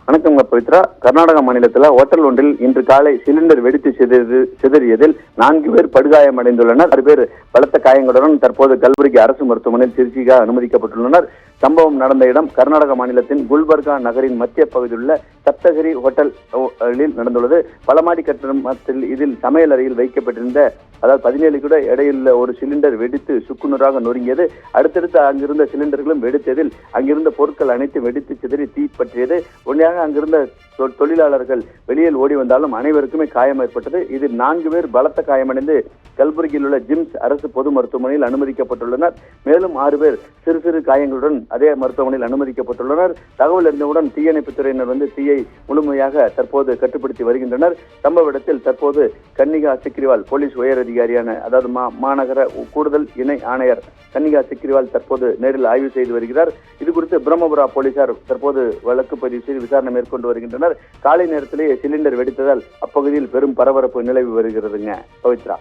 வணக்கம் பவித்ரா. கர்நாடக மாநிலத்தில் ஹோட்டல் ஒன்றில் இன்று காலை சிலிண்டர் வெடித்து சிதறியதில் 4 பேர் படுகாயமடைந்துள்ளனர். 6 பேர் பலத்த காயங்களுடன் தற்போது கல்புர்கி அரசு மருத்துவமனையில் சிகிச்சைக்காக அனுமதிக்கப்பட்டுள்ளனர். சம்பவம் நடந்த இடம் கர்நாடக மாநிலத்தின் குல்பர்கா நகரின் மத்திய பகுதியில் உள்ள சப்தகிரி ஹோட்டலில் நடந்துள்ளது. பலமாடி கட்டடத்தில் இதில் சமையல் அறையில் வைக்கப்பட்டிருந்த 17 கிலோ எடையுள்ள ஒரு சிலிண்டர் வெடித்து சுக்குநூறாக நொறுங்கியது. அடுத்தடுத்து அங்கிருந்த சிலிண்டர்களும் வெடித்ததில் அங்கிருந்த பொருட்கள் அனைத்தும் வெடித்து சிதறி தீ பற்றியது. உடனடியாக அங்கிருந்த தொழிலாளர்கள் வெளியில் ஓடி வந்தாலும் அனைவருக்குமே காயம் ஏற்பட்டது. இதில் 4 பேர் பலத்த காயமடைந்து கல்புர்கியில் உள்ள ஜிம்ஸ் அரசு பொது மருத்துவமனையில் அனுமதிக்கப்பட்டுள்ளனர். மேலும் 6 பேர் சிறு சிறு காயங்களுடன் அதே மருத்துவமனையில் அனுமதிக்கப்பட்டுள்ளனர். தகவல் அறிந்தவுடன் தீயணைப்புத் துறையினர் தீயை முழுமையாக தற்போது கட்டுப்படுத்தி வருகின்றனர். சம்பவ இடத்தில் தற்போது கன்னிகா சிக்ரிவால் போலீஸ் உயர் அதிகாரியான மாநகர கூடுதல் இணை ஆணையர் கன்னிகா சிக்ரிவால் தற்போது நேரில் ஆய்வு செய்து வருகிறார். இது குறித்து பிரம்மபுரா போலீசார் தற்போது வழக்கு பதிவு செய்து விசாரணை மேற்கொண்டு வருகின்றனர். காலை நேரத்திலேயே சிலிண்டர் வெடித்ததால் அப்பகுதியில் பெரும் பரபரப்பு நிலவி வருகிறதுங்க பவித்ரா.